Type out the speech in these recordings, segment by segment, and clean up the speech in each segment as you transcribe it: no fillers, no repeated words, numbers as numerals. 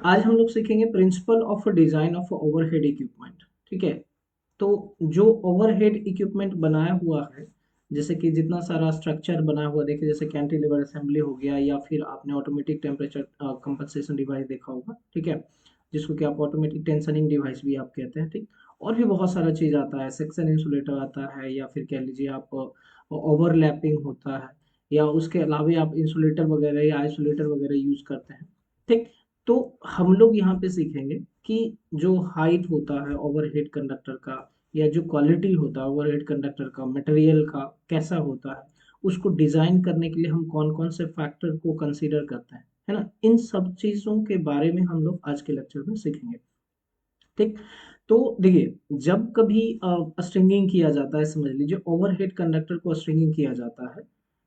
आज हम लोग सीखेंगे principle of design of overhead equipment. ठीक है। तो जो ओवरहेड इक्विपमेंट बनाया हुआ है, जैसे कि जितना सारा स्ट्रक्चर बना हुआ देखिए, जैसे कैंटिलीवर असेंबली हो गया, या फिर आपने ऑटोमेटिक टेम्परेचर कंपनसेशन डिवाइस देखा होगा। ठीक है। जिसको कि आप ऑटोमेटिक टेंशनिंग डिवाइस भी आप कहते हैं। ठीक। और भी बहुत सारा चीज आता है, सेक्शन इंसुलेटर आता है, या फिर कह लीजिए आप ओवरलैपिंग होता है, या उसके अलावा आप इंसुलेटर वगैरह या आइसोलेटर वगैरह यूज करते हैं। ठीक। तो हम लोग यहाँ पे सीखेंगे कि जो हाइट होता है ओवरहेड कंडक्टर का, या जो क्वालिटी होता है ओवरहेड कंडक्टर का, मटेरियल का कैसा होता है, उसको डिजाइन करने के लिए हम कौन कौन से फैक्टर को कंसीडर करते हैं, है ना। इन सब चीजों के बारे में हम लोग आज के लेक्चर में सीखेंगे। ठीक। तो देखिए, जब कभी स्ट्रिंगिंग किया जाता है, समझ लीजिए ओवरहेड कंडक्टर को स्ट्रिंगिंग किया जाता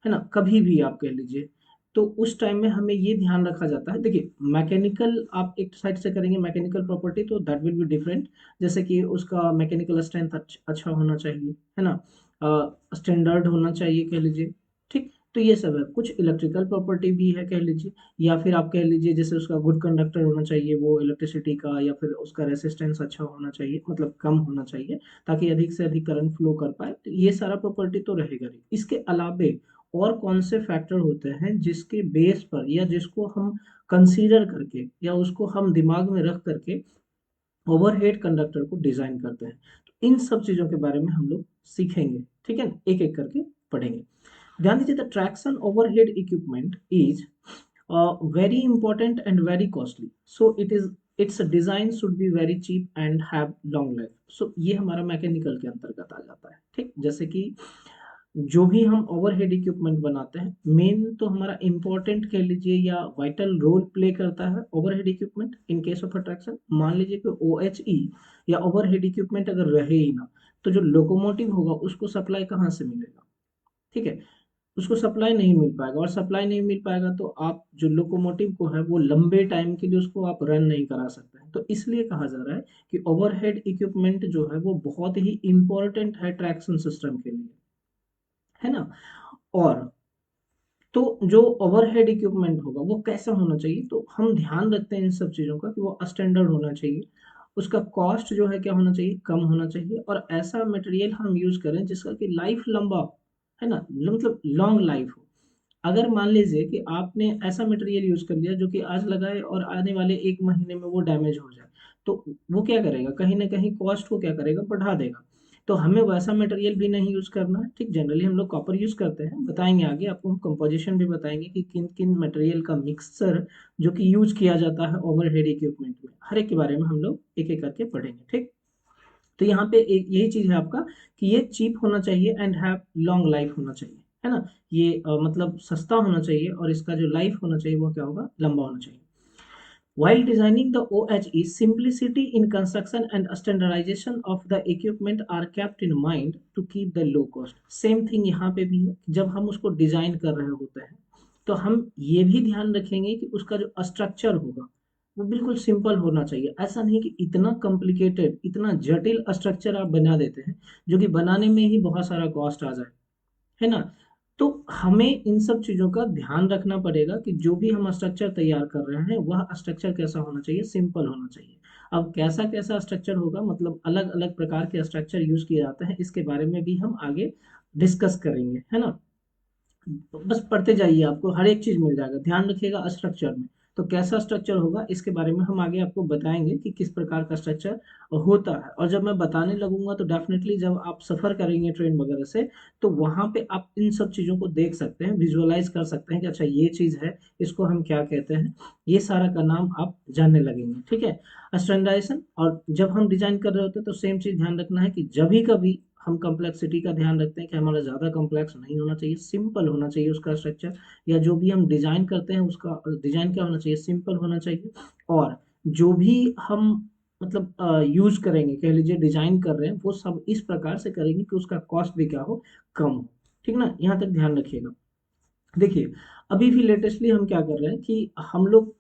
है ना, कभी भी आप कह लीजिए, तो उस टाइम में हमें ये ध्यान रखा जाता है। देखिए, मैकेनिकल आप एक साइड से करेंगे मैकेनिकल प्रॉपर्टी, तो दैट विल बी डिफरेंट। जैसे कि उसका मैकेनिकल स्ट्रेंथ अच्छा होना चाहिए, है ना, स्टैंडर्ड होना चाहिए कह लीजिए। ठीक। तो ये सब है, कुछ इलेक्ट्रिकल प्रॉपर्टी भी है कह लीजिए, या फिर आप कह लीजिए जैसे उसका गुड कंडक्टर होना चाहिए वो इलेक्ट्रिसिटी का, या फिर उसका रेसिस्टेंस अच्छा होना चाहिए, मतलब कम होना चाहिए, ताकि अधिक से अधिक करंट फ्लो कर पाए। तो ये सारा प्रॉपर्टी तो रहेगा ही। इसके अलावे और कौन से फैक्टर होते हैं जिसके बेस पर, या जिसको हम कंसीडर करके, या उसको हम दिमाग में रख करके ओवरहेड कंडक्टर को डिजाइन करते हैं। तो इन सब चीजों के बारे में हम लोग सीखेंगे। ठीक है, एक एक करके पढ़ेंगे। ध्यान दीजिए, the traction overhead equipment is very important and very costly, so its design should be very cheap and have long life। so ये हमारा मैकेनिकल के अंतर्गत आ जाता है। ठीक। जैसे कि जो भी हम ओवरहेड इक्विपमेंट बनाते हैं, मेन तो हमारा इंपॉर्टेंट कह लीजिए या वाइटल रोल प्ले करता है overhead equipment in case of attraction. मान लीजिए कि OHE या ओवरहेड इक्विपमेंट अगर रहे ही ना, तो जो लोकोमोटिव होगा उसको सप्लाई कहाँ से मिलेगा। ठीक है। उसको सप्लाई नहीं मिल पाएगा, और सप्लाई नहीं मिल पाएगा तो आप जो लोकोमोटिव को है वो लंबे टाइम के लिए उसको आप रन नहीं करा सकते हैं। तो इसलिए कहा जा रहा है कि ओवरहेड इक्विपमेंट जो है वो बहुत ही इंपॉर्टेंट है ट्रैक्शन सिस्टम के लिए, है ना। और तो जो ओवरहेड इक्विपमेंट होगा वो कैसा होना चाहिए, तो हम ध्यान रखते हैं इन सब चीज़ों का कि वो स्टैंडर्ड होना चाहिए। उसका कॉस्ट जो है क्या होना चाहिए, कम होना चाहिए, और ऐसा मटेरियल हम यूज करें जिसका कि लाइफ लंबा हो, है ना, मतलब लॉन्ग लाइफ हो। अगर मान लीजिए कि आपने ऐसा मटेरियल यूज कर लिया जो कि आज लगाए और आने वाले 1 महीने में वो डैमेज हो जाए, तो वो क्या करेगा, कहीं ना कहीं कॉस्ट को क्या करेगा, बढ़ा देगा। तो हमें वैसा मटेरियल भी नहीं यूज करना है। ठीक। जनरली हम लोग कॉपर यूज करते हैं, बताएंगे आगे आपको, हम कंपोजिशन भी बताएंगे कि किन किन मटेरियल का मिक्सचर जो कि यूज किया जाता है ओवरहेड इक्विपमेंट में, हर एक के बारे में हम लोग एक एक करके पढ़ेंगे। ठीक। तो यहाँ पे एक यही चीज है आपका, कि ये चीप होना चाहिए एंड हैव लॉन्ग लाइफ होना चाहिए, है ना। ये मतलब सस्ता होना चाहिए, और इसका जो लाइफ होना चाहिए वो क्या होगा, लंबा होना चाहिए। While designing the OHE, simplicity in construction and standardization of the equipment are kept in mind to keep the low cost। Same thing यहाँ पे भी है, जब हम उसको डिजाइन कर रहे होते हैं तो हम ये भी ध्यान रखेंगे कि उसका जो स्ट्रक्चर होगा वो बिल्कुल सिंपल होना चाहिए। ऐसा नहीं कि इतना कॉम्प्लिकेटेड, इतना जटिल स्ट्रक्चर आप बना देते हैं जो कि बनाने में ही बहुत सारा कॉस्ट आ जाए, है ना। तो हमें इन सब चीजों का ध्यान रखना पड़ेगा कि जो भी हम स्ट्रक्चर तैयार कर रहे हैं वह स्ट्रक्चर कैसा होना चाहिए, सिंपल होना चाहिए। अब कैसा कैसा स्ट्रक्चर होगा, मतलब अलग अलग प्रकार के स्ट्रक्चर यूज किए जाते हैं, इसके बारे में भी हम आगे डिस्कस करेंगे, है ना। तो बस पढ़ते जाइए, आपको हर एक चीज मिल जाएगा, ध्यान रखिएगा स्ट्रक्चर में। तो कैसा स्ट्रक्चर होगा इसके बारे में हम आगे आपको बताएंगे कि किस प्रकार का स्ट्रक्चर होता है। और जब मैं बताने लगूंगा तो डेफिनेटली जब आप सफर करेंगे ट्रेन वगैरह से, तो वहां पे आप इन सब चीजों को देख सकते हैं, विजुअलाइज कर सकते हैं कि अच्छा ये चीज है, इसको हम क्या कहते हैं, ये सारा का नाम आप जानने लगेंगे। ठीक है। स्टैंडर्डाइजेशन, और जब हम डिजाइन कर रहे होते हैं तो सेम चीज ध्यान रखना है कि जब भी कभी हम कम्प्लेक्सिटी का ध्यान रखते हैं कि हमारा ज़्यादा कम्प्लेक्स नहीं होना चाहिए, सिंपल होना चाहिए उसका स्ट्रक्चर, या जो भी हम डिज़ाइन करते हैं उसका डिज़ाइन क्या होना चाहिए, सिंपल होना चाहिए। और जो भी हम मतलब यूज करेंगे, कह लीजिए डिजाइन कर रहे हैं, वो सब इस प्रकार से करेंगे कि उसका कॉस्ट भी क्या हो, कम हो। ठीक ना, यहाँ तक ध्यान रखिएगा। देखिए, अभी भी लेटेस्टली हम क्या कर रहे हैं कि हम लोग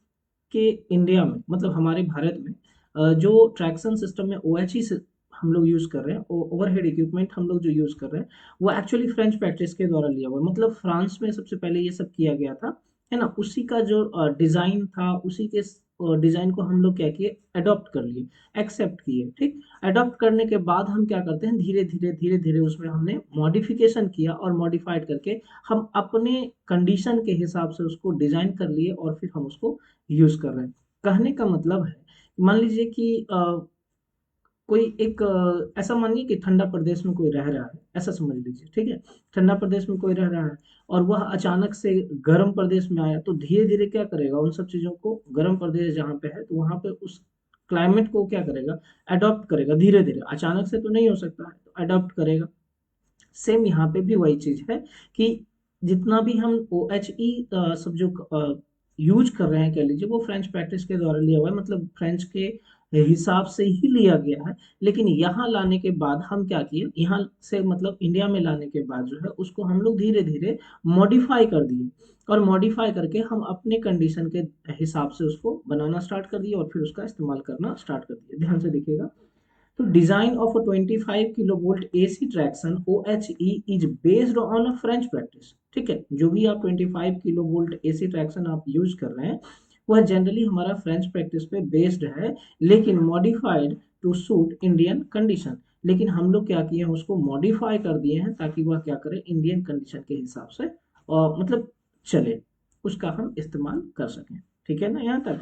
के इंडिया में, मतलब हमारे भारत में जो ट्रैक्शन सिस्टम में OHE से हम लोग यूज कर रहे हैं, ओवरहेड इक्विपमेंट हम लोग जो यूज कर रहे हैं, वो एक्चुअली फ्रेंच प्रैक्टिस के द्वारा लिया हुआ है। मतलब फ्रांस में सबसे पहले ये सब किया गया था, है ना। उसी का जो डिजाइन था, उसी के डिजाइन को हम लोग क्या किए, अडॉप्ट कर लिए, एक्सेप्ट किए, ठीक। अडॉप्ट करने के बाद हम क्या करते हैं, धीरे धीरे उसमें हमने मॉडिफिकेशन किया और मॉडिफाइड करके हम अपने कंडीशन के हिसाब से उसको डिजाइन कर लिए और फिर हम उसको यूज कर रहे हैं। कहने का मतलब है, मान लीजिए कि कोई एक ऐसा मानिए कि ठंडा प्रदेश में कोई रह रहा है, ऐसा समझ लीजिए, ठीक है। ठंडा प्रदेश में कोई रह रहा है और वह अचानक से गर्म प्रदेश में आया, तो धीरे धीरे क्या करेगा, उन सब चीजों को, गर्म प्रदेश जहाँ पे है तो वहां पे उस क्लाइमेट को क्या करेगा, अडॉप्ट करेगा धीरे धीरे, अचानक से तो नहीं हो सकता है, तो अडॉप्ट करेगा। सेम यहाँ पे भी वही चीज है कि जितना भी हम ओ एच ई सब जो यूज कर रहे हैं, कह लीजिए वो फ्रेंच प्रैक्टिस के द्वारा लिया हुआ है, मतलब फ्रेंच के हिसाब से ही लिया गया है। लेकिन यहाँ लाने के बाद हम क्या किए, यहाँ से मतलब इंडिया में लाने के बाद जो है उसको हम लोग धीरे धीरे मॉडिफाई कर दिए, और मॉडिफाई करके हम अपने कंडीशन के हिसाब से उसको बनाना स्टार्ट कर दिए और फिर उसका इस्तेमाल करना स्टार्ट कर दिए। ध्यान से देखिएगा, तो design of a 25 kilovolt AC traction OHE is based on a French practice, ठीक है। जो भी आप 25 किलोवोल्ट AC ट्रैक्शन आप यूज कर रहे हैं वह जनरली हमारा फ्रेंच प्रैक्टिस पे बेस्ड है, लेकिन modified to suit Indian condition. लेकिन हम लोग क्या किए हैं, उसको मॉडिफाई कर दिए हैं ताकि वह क्या करे, इंडियन कंडीशन के हिसाब से मतलब चले, उसका हम इस्तेमाल कर सकें। ठीक है ना यहाँ तक।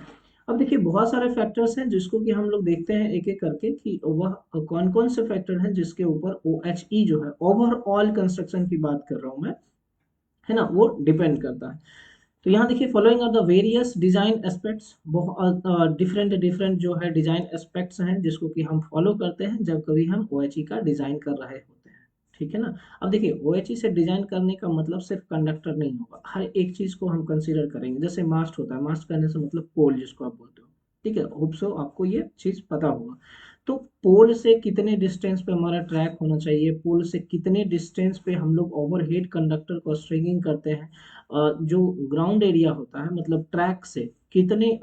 अब देखिए बहुत सारे फैक्टर्स हैं जिसको कि हम लोग देखते हैं एक एक करके कि वह कौन कौन से फैक्टर हैं जिसके ऊपर OHE जो है, ओवरऑल कंस्ट्रक्शन की बात कर रहा हूं मैं, है ना, वो डिपेंड करता है। तो यहाँ देखिए, following are the various design aspects, बहुत डिफरेंट डिफरेंट जो है डिजाइन एस्पेक्ट्स हैं जिसको कि हम फॉलो करते हैं जब कभी हम OHE का डिजाइन कर रहे होते हैं। ठीक है ना। अब देखिए OHE से डिजाइन करने का मतलब सिर्फ कंडक्टर नहीं होगा, हर एक चीज को हम कंसीडर करेंगे। जैसे मास्ट होता है, मास्ट करने से मतलब पोल जिसको आप बोलते हो, ठीक है, होप सो आपको ये चीज पता होगा। तो पोल से कितने डिस्टेंस पे हमारा ट्रैक होना चाहिए, पोल से कितने डिस्टेंस पे हम लोग ओवरहेड कंडक्टर को स्ट्रिंगिंग करते हैं, जो ग्राउंड एरिया होता है मतलब ट्रैक से कितने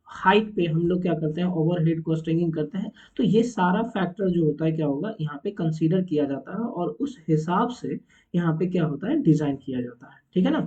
हाइट पे हम लोग क्या करते हैं, ओवरहेड को स्ट्रिंगिंग करते हैं। तो ये सारा फैक्टर जो होता है क्या होगा, यहाँ पे कंसीडर किया जाता है और उस हिसाब से यहाँ पे क्या होता है, डिजाइन किया जाता है। ठीक है ना।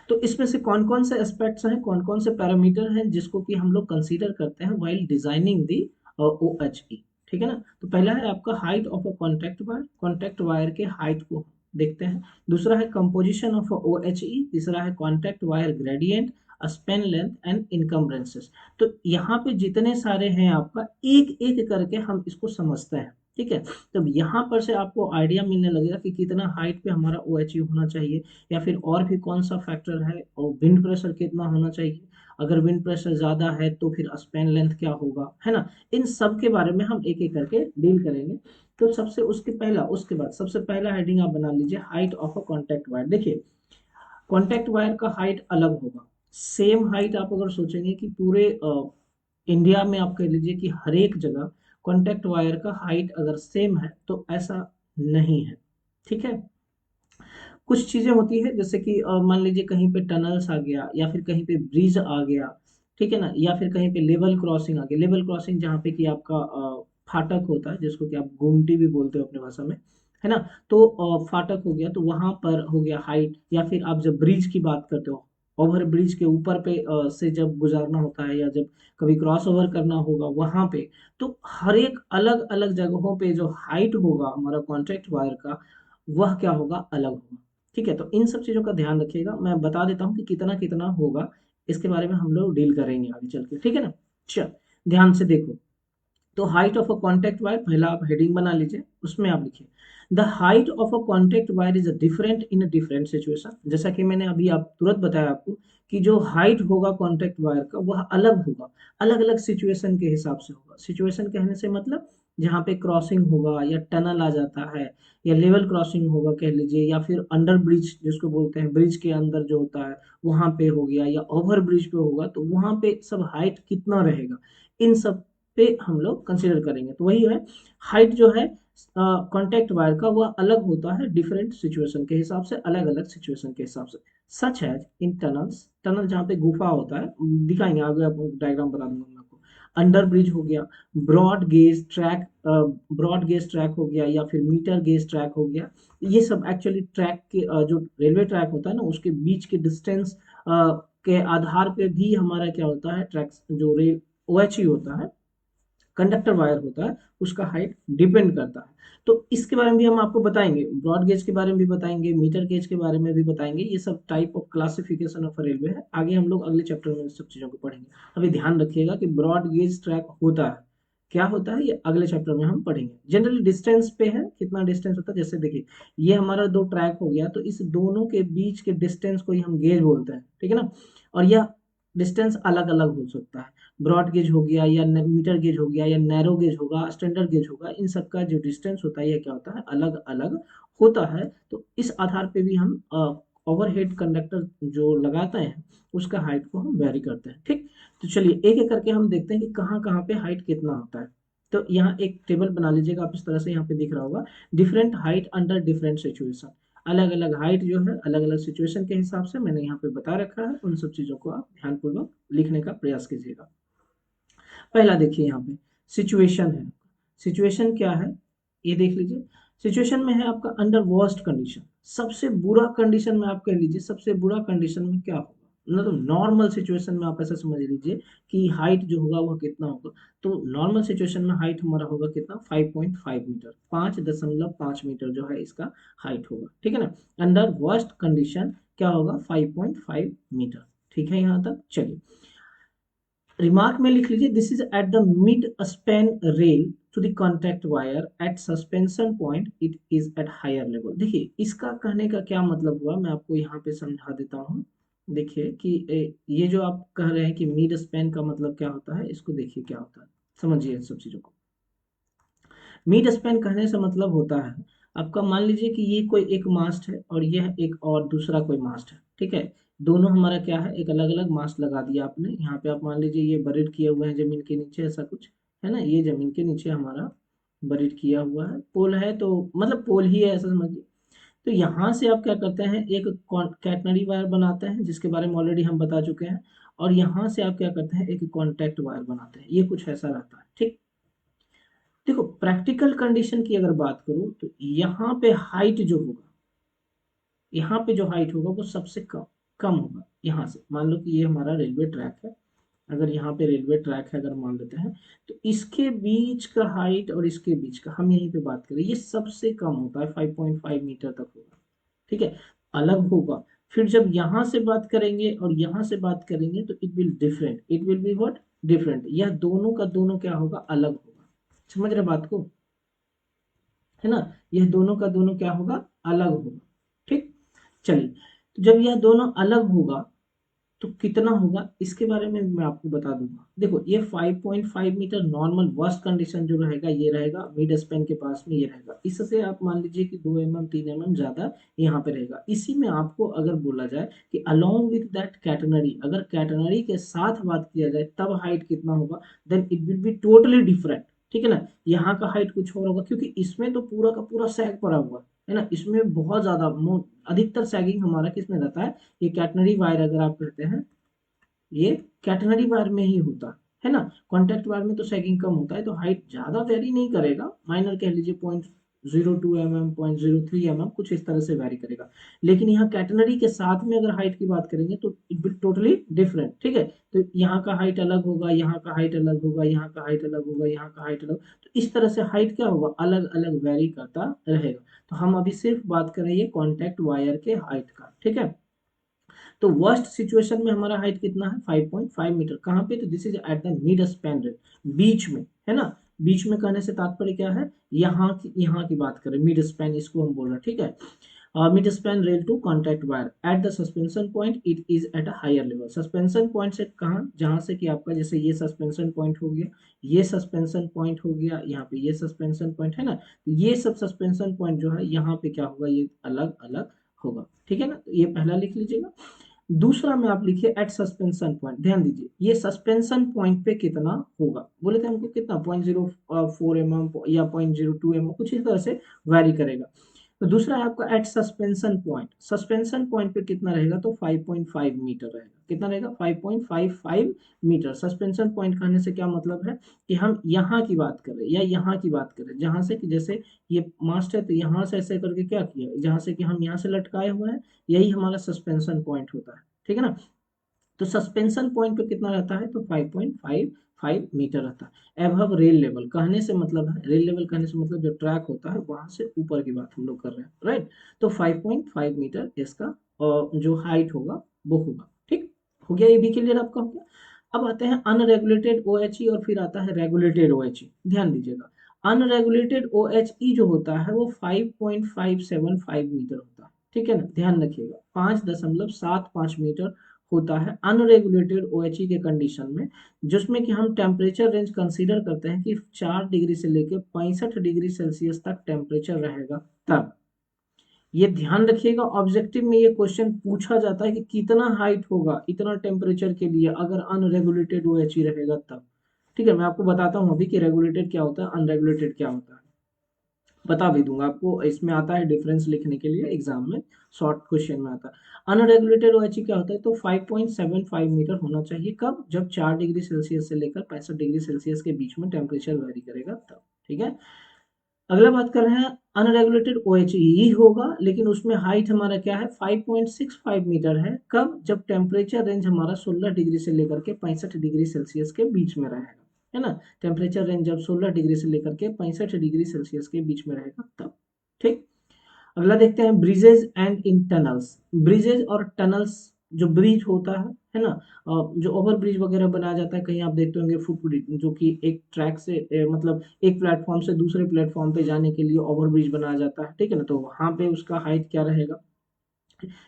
तो इसमें से कौन कौन से एस्पेक्ट्स हैं, कौन कौन से पैरामीटर हैं जिसको कि हम लोग कंसीडर करते हैं व्हाइल डिजाइनिंग दी OHE। ठीक है ना। तो पहला है आपका height of a contact wire, contact wire के हाइट को देखते हैं। दूसरा है कंपोजिशन ऑफ OHE। तीसरा है contact wire gradient, Spain length and इनकम्बरेंसेस। तो यहाँ पे जितने सारे हैं आपका, एक एक करके हम इसको समझते हैं। ठीक है। तब यहाँ पर से आपको आइडिया मिलने लगेगा कि कितना हाइट पे हमारा OHE होना चाहिए, या फिर और भी कौन सा फैक्टर है, और विंड प्रेशर कितना होना चाहिए, अगर विंड प्रेशर ज्यादा है तो फिर स्पैन लेंथ क्या होगा, है ना। इन सब के बारे में हम एक एक करके डील करेंगे। तो सबसे उसके पहला, उसके बाद सबसे पहला हेडिंग आप बना लीजिए, height of a contact wire. देखिए कॉन्टैक्ट वायर का हाइट अलग होगा, सेम हाइट आप अगर सोचेंगे कि पूरे इंडिया में आप कह लीजिए कि हर एक जगह कॉन्टैक्ट वायर का हाइट अगर सेम है, तो ऐसा नहीं है। ठीक है। कुछ चीजें होती है जैसे कि मान लीजिए कहीं पे टनल्स आ गया, या फिर कहीं पे ब्रिज आ गया, ठीक है ना, या फिर कहीं पे लेवल क्रॉसिंग आ गया। लेवल क्रॉसिंग जहाँ पे कि आपका फाटक होता है, जिसको कि आप गुमटी भी बोलते हो अपने भाषा में, है ना। तो फाटक हो गया तो वहां पर हो गया हाइट। या फिर आप जब ब्रिज की बात करते हो, ओवर ब्रिज के ऊपर पे से जब गुजारना होता है, या जब कभी क्रॉस ओवर करना होगा वहां पे, तो हर एक अलग अलग जगहों पे जो हाइट होगा हमारा कॉन्ट्रैक्ट वायर का, वह क्या होगा, अलग होगा। ठीक है। तो इन सब चीजों का ध्यान रखिएगा, मैं बता देता हूँ कि कितना कितना होगा, इसके बारे में हम लोग डील करेंगे आगे चल के। ठीक है ना। चल ध्यान से देखो, तो height of a contact wire, पहला आप हेडिंग बना लीजिए, उसमें आप लिखिए the height of a contact wire is different in different situation. जैसा कि मैंने अभी आप तुरंत बताया आपको कि जो हाइट होगा कॉन्टैक्ट वायर का वह अलग होगा, अलग अलग सिचुएशन के हिसाब से होगा। सिचुएशन कहने से मतलब जहाँ पे क्रॉसिंग होगा, या टनल आ जाता है, या लेवल क्रॉसिंग होगा कह लीजिए, या फिर अंडर ब्रिज जिसको बोलते हैं, ब्रिज के अंदर जो होता है वहां पे हो गया, या ओवर ब्रिज पे होगा, तो वहां पे सब हाइट कितना रहेगा, इन सब पे हम लोग कंसिडर करेंगे। तो वही है, हाइट जो है कॉन्टैक्ट वायर का वह अलग होता है डिफरेंट सिचुएशन के हिसाब से, अलग अलग सिचुएशन के हिसाब से। सच है इन टनल्स, टनल जहाँ पे गुफा होता है, दिखाएंगे आगे, आपको डायग्राम बता दूंगा मैं आपको। अंडर ब्रिज हो गया, broad gauge track, broad gauge track हो गया, या फिर मीटर गेज ट्रैक हो गया। ये सब एक्चुअली ट्रैक के जो रेलवे ट्रैक होता है ना, उसके बीच के डिस्टेंस के आधार पे भी हमारा क्या होता है, ट्रैक्स जो रेल OHE होता है, कंडक्टर वायर होता है, उसका हाइट डिपेंड करता है। तो इसके बारे में भी हम आपको बताएंगे, ब्रॉड गेज के बारे में भी बताएंगे, मीटर गेज के बारे में भी बताएंगे। ये सब type of classification of railway है, आगे हम लोग अगले चैप्टर में सब चीज़ों को पढ़ेंगे। अभी ध्यान रखिएगा कि ब्रॉड गेज ट्रैक होता है, क्या होता है, ये अगले चैप्टर में हम पढ़ेंगे। जनरली डिस्टेंस पे है, कितना डिस्टेंस होता है, जैसे देखिए ये हमारा दो ट्रैक हो गया, तो इस दोनों के बीच के डिस्टेंस को ही हम गेज बोलते हैं, ठीक है ना। और यह डिस्टेंस अलग अलग हो सकता है, ब्रॉड गेज हो गया या मीटर गेज हो गया या नैरो गेज होगा, स्टैंडर्ड गेज होगा, इन सब का जो डिस्टेंस होता है यह क्या होता है, अलग अलग होता है। तो इस आधार पे भी हम ओवरहेड कंडक्टर जो लगाते हैं उसका हाइट को हम वेरी करते हैं, ठीक। तो चलिए एक एक करके हम देखते हैं कि कहाँ कहाँ पे हाइट कितना होता है। तो यहाँ एक टेबल बना लीजिएगा आप, इस तरह से यहाँ पे दिख रहा होगा, different height under different situation. अलग अलग हाइट जो है अलग अलग सिचुएशन के हिसाब से मैंने यहाँ पे बता रखा है, उन सब चीज़ों को आप ध्यानपूर्वक लिखने का प्रयास कीजिएगा। पहला देखिए यहाँ पे सिचुएशन है, सिचुएशन क्या है ये देख लीजिए। सिचुएशन में है आपका अंडर वर्स्ट कंडीशन, सबसे बुरा कंडीशन में आप कह लीजिए, सबसे बुरा कंडीशन में क्या होगा, मतलब नॉर्मल सिचुएशन में आप ऐसा समझ लीजिए कि हाइट जो होगा वह कितना होगा। तो नॉर्मल सिचुएशन में हाइट हमारा होगा कितना, 5.5 मीटर, 5.5 मीटर जो है इसका हाइट होगा, ठीक है ना। अंडर वर्स्ट कंडीशन क्या होगा, 5.5 मीटर, ठीक है यहाँ तक। चलिए रिमार्क में लिख लीजिए, this is at the mid span rail to the contact wire at suspension point it is at higher level. देखिए इसका कहने का क्या मतलब हुआ, मैं आपको यहाँ पे समझा देता हूँ। देखिए कि ये जो आप कह रहे हैं कि मिड स्पैन का मतलब क्या होता है, इसको देखिए क्या होता है, समझिए इन सब चीजों को। मिड स्पैन कहने से मतलब होता है आपका, मान लीजिए कि ये कोई एक मास्ट है और यह एक और दूसरा कोई मास्ट है, ठीक है। दोनों हमारा क्या है, एक अलग अलग मास्ट लगा दिया आपने यहाँ पे। आप मान लीजिए ये बरीड किए हुए हैं जमीन के नीचे, ऐसा कुछ है ना, ये जमीन के नीचे हमारा बरीड किया हुआ है, पोल है, तो मतलब पोल ही है ऐसा समझिए। तो यहाँ से आप क्या करते हैं, एक कैटनरी वायर बनाते हैं जिसके बारे में ऑलरेडी हम बता चुके हैं, और यहाँ से आप क्या करते हैं, एक कॉन्टैक्ट वायर बनाते हैं, ये कुछ ऐसा रहता है, ठीक। देखो प्रैक्टिकल कंडीशन की अगर बात करूं तो यहाँ पे हाइट जो होगा, यहाँ पे जो हाइट होगा वो सबसे कम कम होगा। यहाँ से मान लो कि ये हमारा रेलवे ट्रैक है, अगर यहाँ पे रेलवे ट्रैक है अगर मान लेते हैं, तो इसके बीच का हाइट और इसके बीच का हम यहीं पे बात करें, ये सबसे कम होता है, 5.5 मीटर तक होगा, ठीक है, अलग होगा। फिर जब यहाँ से बात करेंगे और यहाँ से बात करेंगे तो it will different, it will be what, different. यह दोनों का दोनों क्या होगा, अलग होगा। समझ रहे बात को, है ना, यह दोनों का दोनों क्या होगा, अलग होगा, ठीक। चलिए तो जब यह दोनों अलग होगा तो कितना होगा इसके बारे में मैं आपको बता दूंगा। देखो ये 5.5 मीटर नॉर्मल वर्स्ट कंडीशन जो रहेगा ये रहेगा मिड स्पैन के पास में, ये रहेगा। इससे आप मान लीजिए कि 2 mm 3 mm ज्यादा यहाँ पे रहेगा। इसी में आपको अगर बोला जाए कि अलोंग विथ दैट कैटनरी, अगर कैटनरी के साथ बात किया जाए तब हाइट कितना होगा, then it will be totally different, ठीक है ना। यहाँ का हाइट कुछ और होगा क्योंकि इसमें तो पूरा का पूरा सैग पड़ा हुआ है ना, इसमें बहुत ज्यादा अधिकतर सैगिंग हमारा किसमें रहता है, ये कैटनरी वायर अगर आप कहते हैं, ये कैटनरी वायर में ही होता है ना। कॉन्टैक्ट वायर में तो सैगिंग कम होता है, तो हाइट ज्यादा वेरी नहीं करेगा, माइनर कह लीजिए 0.02 mm 0.03 mm कुछ इस तरह से वेरी करेगा। लेकिन यहाँ कैटनरी के साथ में अगर हाइट की बात करेंगे तो इट विल टोटली डिफरेंट, ठीक है। तो यहाँ का हाइट अलग होगा, यहाँ का हाइट अलग होगा, यहाँ का हाइट अलग होगा, यहाँ का हाइट अलग, तो इस तरह से हाइट क्या होगा, अलग अलग वेरी करता रहेगा। तो हम अभी सिर्फ बात कर रहे हैं कॉन्टैक्ट वायर के हाइट का, ठीक है। तो वर्स्ट सिचुएशन में हमारा हाइट कितना है, 5.5 मीटर। कहाँ पे, तो this is at the mid span rate, बीच में, है ना। बीच में कहने से तात्पर्य क्या है, यहाँ की बात करें, मिड स्पैन इसको हम बोल रहे हैं, ठीक है। Mid span rail to contact wire at the suspension point it is at a higher level. Suspension point से कहाँ, जहां से कि आपका जैसे ये सस्पेंशन पॉइंट हो गया, ये सस्पेंशन पॉइंट हो गया, यहाँ पे ये सस्पेंशन पॉइंट है ना, तो ये सब सस्पेंशन पॉइंट जो है यहाँ पे क्या होगा, ये अलग अलग होगा, ठीक है ना। तो ये पहला लिख लीजिएगा। दूसरा में आप लिखिए एट सस्पेंशन पॉइंट, ध्यान दीजिए ये सस्पेंशन पॉइंट पे कितना होगा, बोले थे हमको कितना 0.04 mm या 0.02 mm कुछ इस तरह से वैरी करेगा। तो दूसरा है आपका at suspension point, suspension point पे कितना रहेगा, तो 5.5 मीटर रहेगा। कितना रहेगा, 5.55 मीटर। सस्पेंशन पॉइंट कहने से क्या मतलब है कि हम यहाँ की बात कर रहे हैं या यहाँ की बात कर रहे हैं, जहां से कि जैसे ये मास्ट है तो यहाँ से ऐसे करके क्या किया, जहां से कि हम यहाँ से लटकाए हुए हैं, यही हमारा सस्पेंशन पॉइंट होता है, ठीक है ना। तो सस्पेंशन पॉइंट पे कितना रहता है, तो 5.55 मीटर रहता है। एबव रेल लेवल कहने से मतलब है, रेल लेवल कहने से मतलब जो ट्रैक होता है वहां से ऊपर की बात हम लोग कर रहे हैं, राइट। तो 5.5 मीटर इसका जो हाइट होगा वो होगा, ठीक हो गया, ये भी क्लियर आपका हो गया। अब आते हैं अनरेगुलेटेड ओएचई और फिर आता है रेगुलेटेड ओएचई। ध्यान दीजिएगा, अनरेगुलेटेड ओएचई जो होता है वो 5.575 मीटर होता है, ठीक है ना, ध्यान रखिएगा 5.75 मीटर होता है अनरेगुलेटेड ओएचई के कंडीशन में, जिसमें कि हम टेम्परेचर रेंज कंसीडर करते हैं कि 4 डिग्री से लेकर 65 डिग्री सेल्सियस तक टेम्परेचर रहेगा तब। ये ध्यान रखिएगा, ऑब्जेक्टिव में ये क्वेश्चन पूछा जाता है कि कितना हाइट होगा इतना टेम्परेचर के लिए अगर अनरेगुलेटेड ओएचई रहेगा तब। ठीक है, मैं आपको बताता हूँ अभी कि रेगुलेटेड क्या होता है, अनरेगुलेटेड क्या होता है, बता भी दूंगा आपको। इसमें आता है डिफरेंस लिखने के लिए एग्जाम में, शॉर्ट क्वेश्चन में आता है। अनरेगुलेटेड ओएचई क्या होता है, तो 5.75 मीटर होना चाहिए कब, जब 4 डिग्री सेल्सियस से लेकर 65 डिग्री सेल्सियस के बीच में टेम्परेचर वेरी करेगा तब, ठीक है। अगला बात कर रहे हैं, अनरेगुलेटेड ओएचई ही होगा लेकिन उसमें हाइट हमारा क्या है, 5.65 मीटर है कब, जब टेम्परेचर रेंज हमारा 16 डिग्री से लेकर के 65 डिग्री सेल्सियस के बीच में रहेगा, है ना। टेम्परेचर रेंज जब 16 डिग्री से लेकर के 65 डिग्री सेल्सियस के बीच में रहेगा तब, ठीक। अगला देखते हैं bridges and in tunnels. Bridges और टनल्स, जो ब्रिज होता है ना, जो ओवर ब्रिज वगैरह बनाया जाता है, कहीं आप देखते होंगे फुट ब्रिज, जो कि एक ट्रैक से मतलब एक प्लेटफॉर्म से दूसरे प्लेटफॉर्म पे जाने के लिए ओवर ब्रिज बनाया जाता है, ठीक है ना, तो वहां पे उसका हाइट क्या रहेगा।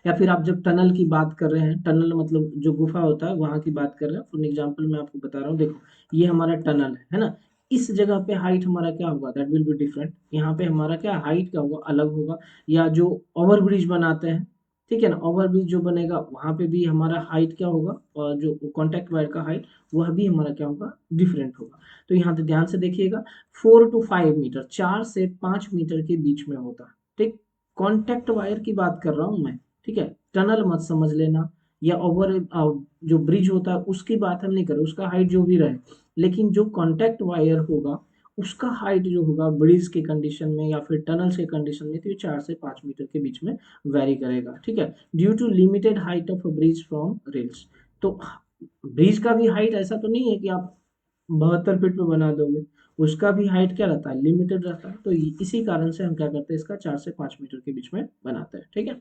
या फिर आप जब टनल की बात कर रहे हैं, टनल मतलब जो गुफा होता है वहां की बात कर रहे हैं, फॉर एग्जाम्पल मैं आपको बता रहा हूँ, देखो ये हमारा टनल है ना, इस जगह पे हाइट हमारा क्या होगा, दैट विल बी डिफरेंट, यहाँ पे हमारा क्या हाइट क्या होगा, अलग होगा। या जो ओवर ब्रिज बनाते हैं, ठीक है ना, ओवर ब्रिज जो बनेगा वहां पे भी हमारा हाइट क्या होगा, और जो कॉन्टेक्ट वायर का हाइट वह भी हमारा क्या होगा, डिफरेंट होगा। तो यहाँ पे ध्यान से देखिएगा, 4 to 5 मीटर, 4 से 5 मीटर के बीच में होता है, ठीक। कॉन्टेक्ट वायर की बात कर रहा हूँ मैं, ठीक है, टनल मत समझ लेना, या ओवर जो ब्रिज होता है उसकी बात हम नहीं कर रहे, उसका हाइट जो भी रहे, लेकिन जो कॉन्टेक्ट वायर होगा उसका हाइट जो होगा ब्रिज के कंडीशन में या फिर टनल्स के कंडीशन में, तो ये 4 से 5 मीटर के बीच में वेरी करेगा, ठीक है, due to limited height of bridge from rails. तो ब्रिज का भी हाइट ऐसा तो नहीं है कि आप 72 फीट पे बना दोगे, उसका भी हाइट क्या रहता है, लिमिटेड रहता है। तो इसी कारण से हम क्या करते हैं, इसका 4 से 5 मीटर के बीच में बनाते हैं, ठीक है।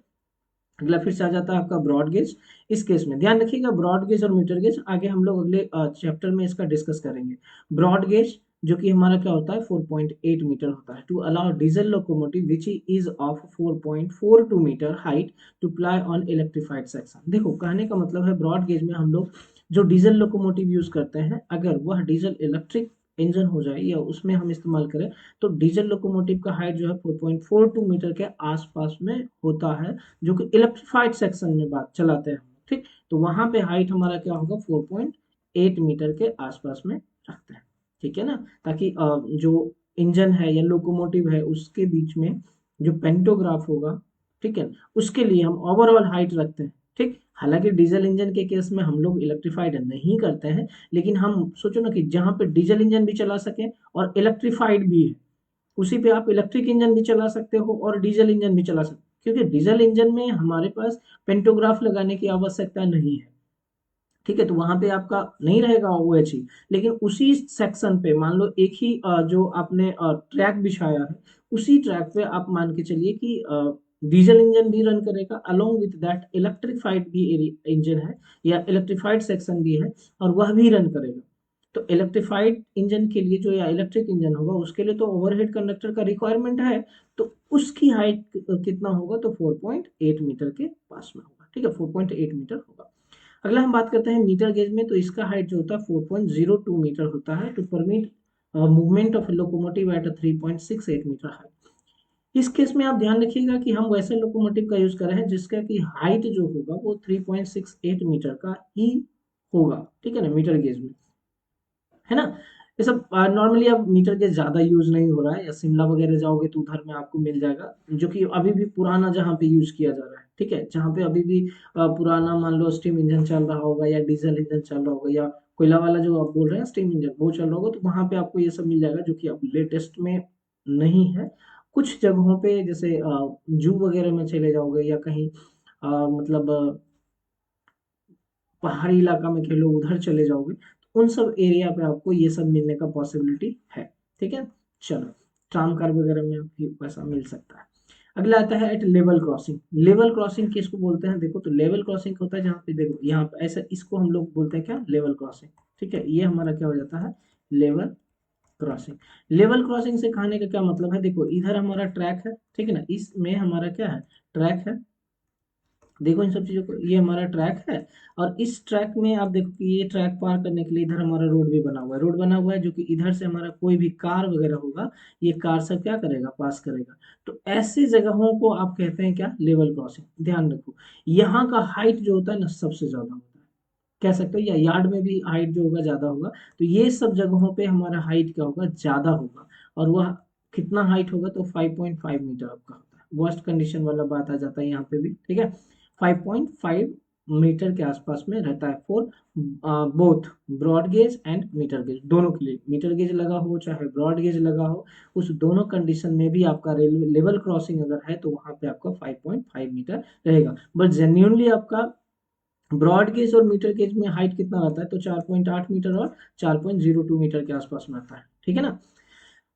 अगला फिर से आ जाता है आपका ब्रॉड गेज। इस केस में ध्यान रखिएगा, ब्रॉड गेज और मीटर गेज आगे हम लोग अगले चैप्टर में इसका डिस्कस करेंगे। ब्रॉड गेज जो कि हमारा क्या होता है, 4.8 मीटर होता है, to allow diesel locomotive which is of 4.42 metre height to ply on electrified section. देखो कहने का मतलब है, ब्रॉड गेज में हम लोग जो डीजल लोकोमोटिव यूज करते हैं, अगर वह डीजल इलेक्ट्रिक इंजन हो जाए या उसमें हम इस्तेमाल करें, तो डीजल लोकोमोटिव का हाइट जो है 4.42 मीटर के आसपास में होता है, जो कि इलेक्ट्रिफाइड सेक्शन में बात चलाते हैं, ठीक। तो वहां पे हाइट हमारा क्या होगा, 4.8 मीटर के आसपास में रखते हैं, ठीक है ना, ताकि जो इंजन है या लोकोमोटिव है उसके बीच में जो पेंटोग्राफ होगा, ठीक है, उसके लिए हम ओवरऑल हाइट रखते हैं, ठीक। हालांकि डीजल इंजन के केस में हम लोग इलेक्ट्रिफाइड नहीं करते हैं, लेकिन हम सोचो ना कि जहां पे डीजल इंजन भी चला सके और इलेक्ट्रिफाइड भी है, उसी पे आप इलेक्ट्रिक इंजन भी चला सकते हो और डीजल इंजन भी चला सकते हो, क्योंकि डीजल इंजन में हमारे पास पेंटोग्राफ लगाने की आवश्यकता नहीं है, ठीक है, तो वहां पे आपका नहीं रहेगा OHE। लेकिन उसी सेक्शन पे मान लो एक ही जो आपने ट्रैक बिछाया है, उसी ट्रैक पे आप मान के चलिए कि डीजल इंजन भी रन करेगा, अलोंग विथ दैट इलेक्ट्रिफाइड भी इंजन है या इलेक्ट्रिफाइड सेक्शन भी है, और वह भी रन करेगा। तो इलेक्ट्रिफाइड इंजन के लिए जो या इलेक्ट्रिक इंजन होगा उसके लिए तो ओवरहेड कंडक्टर का रिक्वायरमेंट है, तो उसकी हाइट कितना होगा, तो 4.8 मीटर के पास में होगा, ठीक है, 4.8 मीटर होगा। अगला हम बात करते हैं मीटर गेज में, तो इसका हाइट जो होता है 4.02 मीटर होता है, to permit movement of locomotive at 3.68 metre height. इस केस में आप ध्यान रखिएगा कि हम वैसे लोकोमोटिव का यूज कर रहे हैं जिसका कि हाइट जो होगा वो 3.68 मीटर का ही होगा, ठीक है ना, मीटर गेज में, है ना। ये सब नॉर्मली अब मीटर के ज्यादा यूज नहीं हो रहा है, या शिमला वगैरह जाओगे तो उधर में आपको मिल जाएगा, जो कि अभी भी पुराना जहाँ पे यूज किया जा रहा है, ठीक है, जहाँ पे अभी भी पुराना मान लो स्टीम इंजन चल रहा होगा या डीजल इंजन चल रहा होगा या कोयला वाला जो आप बोल रहे हैं स्टीम इंजन वो चल रहा होगा, तो वहां पे आपको ये सब मिल जाएगा, जो कि अब लेटेस्ट में नहीं है। कुछ जगहों पे जैसे जू वगैरह में चले जाओगे या कहीं मतलब पहाड़ी इलाका में खेलो उधर चले जाओगे तो उन सब एरिया पे आपको ये सब मिलने का पॉसिबिलिटी है। ठीक है, चलो ट्राम कार वगैरह में भी वैसा मिल सकता है। अगला आता है at level crossing. Level crossing किसको बोलते हैं, देखो तो लेवल क्रॉसिंग होता है जहाँ पे देखो यहाँ पे ऐसा, इसको हम लोग बोलते हैं क्या, लेवल क्रॉसिंग। ठीक है, ये हमारा क्या हो जाता है, लेवल क्रॉसिंग। लेवल क्रॉसिंग से कहने का क्या मतलब है, देखो इधर हमारा ट्रैक है, ठीक है ना, इसमें हमारा क्या है, ट्रैक है। देखो इन सब चीजों को, ये हमारा ट्रैक है और इस ट्रैक में आप देखो कि ये ट्रैक पार करने के लिए इधर हमारा रोड भी बना हुआ है, रोड बना हुआ है जो कि इधर से हमारा कोई भी कार वगैरह होगा, ये कार सब क्या करेगा, पास करेगा। तो ऐसी जगहों को आप कहते हैं क्या, लेवल क्रॉसिंग। ध्यान रखो, यहाँ का हाइट जो होता है ना सबसे ज्यादा होता है, कह सकते हो, या यार्ड में भी हाइट जो होगा ज्यादा होगा। तो ये सब जगहों पे हमारा हाइट क्या होगा, ज्यादा होगा। और वह कितना हाइट होगा, तो 5.5 मीटर आपका होता है। वर्स्ट कंडीशन वाला बात आ जाता है यहाँ पे भी, ठीक है। 5.5 मीटर के आसपास में रहता है for both broad gauge and metre gauge, दोनों के लिए, मीटर गेज लगा हो चाहे ब्रॉड गेज लगा हो, उस दोनों कंडीशन में भी आपका रेलवे लेवल क्रॉसिंग अगर है तो वहां पे आपका 5.5 मीटर रहेगा। बट जेन्यूनली आपका ब्रॉड गेज और मीटर गेज में हाइट कितना रहता है, तो 4.8 मीटर और 4.02 मीटर के आसपास में आता है। ठीक है ना।